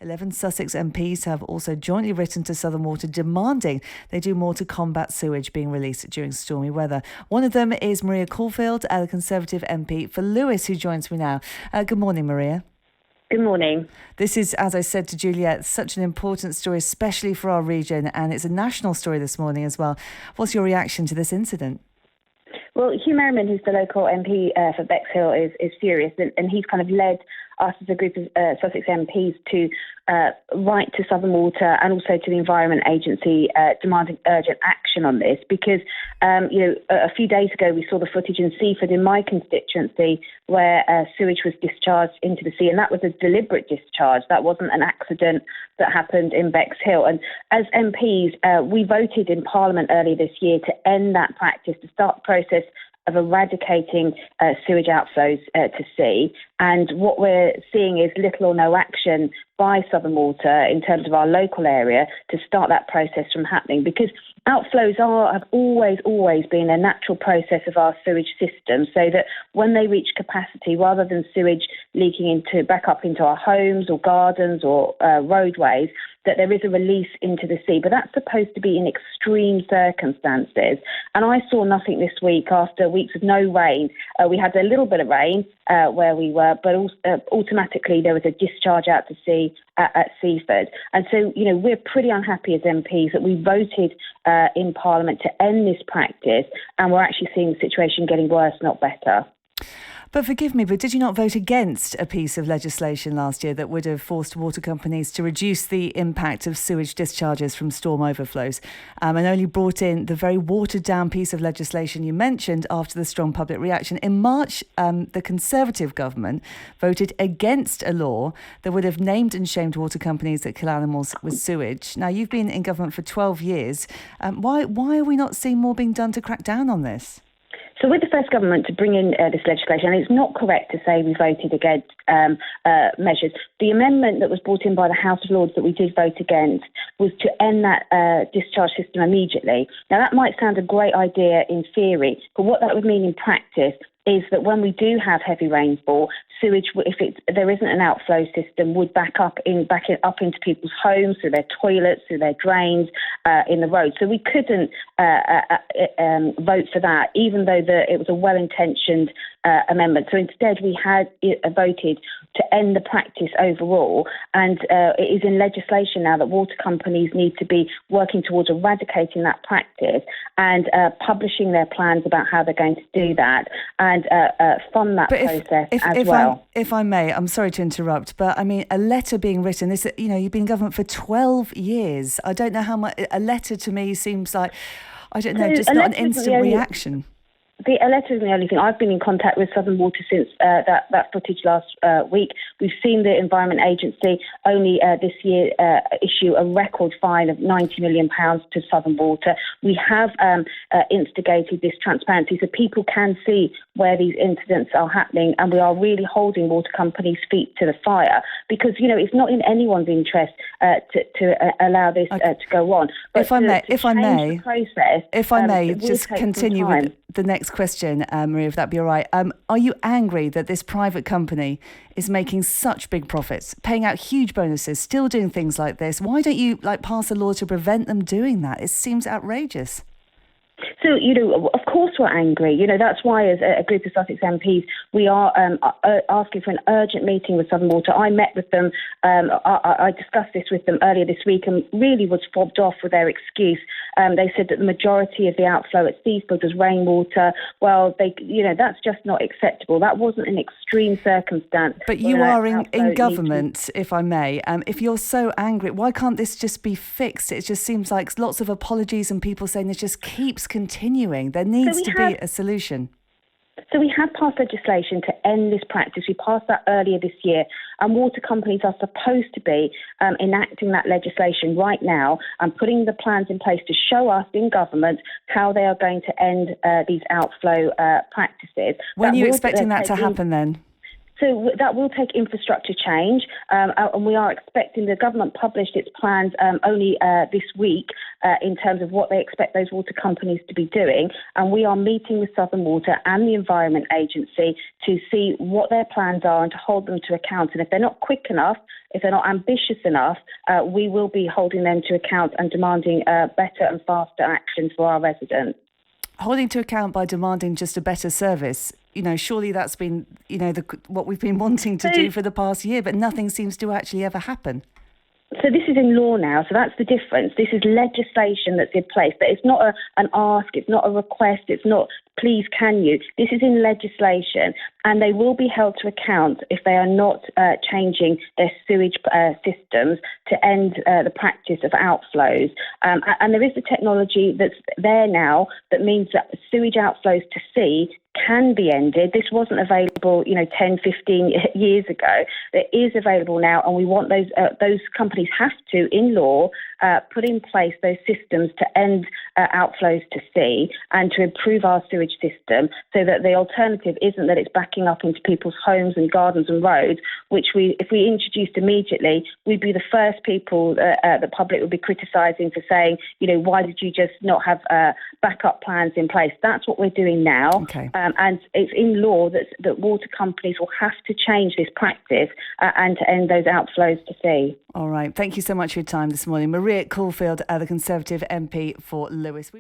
11 Sussex MPs have also jointly written to Southern Water demanding they do more to combat sewage being released during stormy weather. One of them is Maria Caulfield, the Conservative MP for Lewis, who joins me now. Good morning, Maria. Good morning. This is, as I said to Juliet, such an important story, especially for our region, and it's a national story this morning as well. What's your reaction to this incident? Well, Hugh Merriman, who's the local MP for Bexhill, is furious, and he's kind of led us as a group of Sussex MPs to write to Southern Water and also to the Environment Agency demanding urgent action on this because, a few days ago we saw the footage in Seaford in my constituency where sewage was discharged into the sea, and that was a deliberate discharge. That wasn't an accident that happened in Bexhill. And as MPs, we voted in Parliament earlier this year to end that practice, to start the process of eradicating sewage outflows to sea. And what we're seeing is little or no action by Southern Water in terms of our local area to start that process from happening, because outflows have always been a natural process of our sewage system, so that when they reach capacity, rather than sewage leaking back up into our homes or gardens or roadways, that there is a release into the sea. But that's supposed to be in extreme circumstances. And I saw nothing this week after weeks of no rain. We had a little bit of rain where we were, but automatically there was a discharge out to sea at Seaford. And so, we're pretty unhappy as MPs that we voted in Parliament to end this practice, and we're actually seeing the situation getting worse, not better. But forgive me, but did you not vote against a piece of legislation last year that would have forced water companies to reduce the impact of sewage discharges from storm overflows, and only brought in the very watered-down piece of legislation you mentioned after the strong public reaction? In March, the Conservative government voted against a law that would have named and shamed water companies that kill animals with sewage. Now, you've been in government for 12 years. Why are we not seeing more being done to crack down on this? So with the first government to bring in this legislation, and it's not correct to say we voted against measures. The amendment that was brought in by the House of Lords that we did vote against was to end that discharge system immediately. Now, that might sound a great idea in theory, but what that would mean in practice is that when we do have heavy rainfall, sewage, there isn't an outflow system, would back up into people's homes, through their toilets, through their drains, in the road. So we couldn't vote for that, even though it was a well-intentioned amendment. So instead, we had voted to end the practice overall, and it is in legislation now that water companies need to be working towards eradicating that practice and publishing their plans about how they're going to do that and fund that process as well. If I may, I'm sorry to interrupt, but I mean, a letter being written, this, you've been in government for 12 years. I don't know how much, a letter to me seems like, I don't know, just not an instant reaction. The letter isn't the only thing. I've been in contact with Southern Water since that footage last week. We've seen the Environment Agency only this year issue a record fine of £90 million to Southern Water. We have instigated this transparency so people can see where these incidents are happening, and we are really holding water companies' feet to the fire because, it's not in anyone's interest to allow this to go on. But if I may, just continue with the next question, Maria, if that'd be all right. Are you angry that this private company is making such big profits, paying out huge bonuses, still doing things like this? Why don't you pass a law to prevent them doing that? It seems outrageous. So, of course we're angry. That's why as a group of Sussex MPs, we are asking for an urgent meeting with Southern Water. I met with them. I discussed this with them earlier this week and really was fobbed off with their excuse. They said that the majority of the outflow at Seaford was rainwater. Well, that's just not acceptable. That wasn't an extreme circumstance. But you are in government, if I may. If you're so angry, why can't this just be fixed? It just seems like lots of apologies and people saying this just keeps continuing. There needs to be a solution. So we have passed legislation to end this practice. We passed that earlier this year, and water companies are supposed to be enacting that legislation right now and putting the plans in place to show us in government how they are going to end these outflow practices. When are you expecting that to happen then? So that will take infrastructure change, and we are expecting the government published its plans only this week in terms of what they expect those water companies to be doing. And we are meeting with Southern Water and the Environment Agency to see what their plans are and to hold them to account. And if they're not quick enough, if they're not ambitious enough, we will be holding them to account and demanding better and faster action for our residents. Holding to account by demanding just a better service. Surely that's been, what we've been wanting to do for the past year, but nothing seems to actually ever happen. So this is in law now, so that's the difference. This is legislation that's in place, but it's not an ask, it's not a request, it's not please can you. This is in legislation, and they will be held to account if they are not changing their sewage systems to end the practice of outflows. And there is the technology that's there now that means that sewage outflows to sea can be ended. This wasn't available, 10, 15 years ago. It is available now, and we want those companies have to, in law, put in place those systems to end outflows to sea and to improve our sewage system, so that the alternative isn't that it's backing up into people's homes and gardens and roads, which if we introduced immediately, we'd be the first people the public would be criticising for saying, why did you just not have backup plans in place? That's what we're doing now. Okay. And it's in law that water companies will have to change this practice and to end those outflows to sea. All right. Thank you so much for your time this morning. Maria Caulfield, the Conservative MP for Lewis.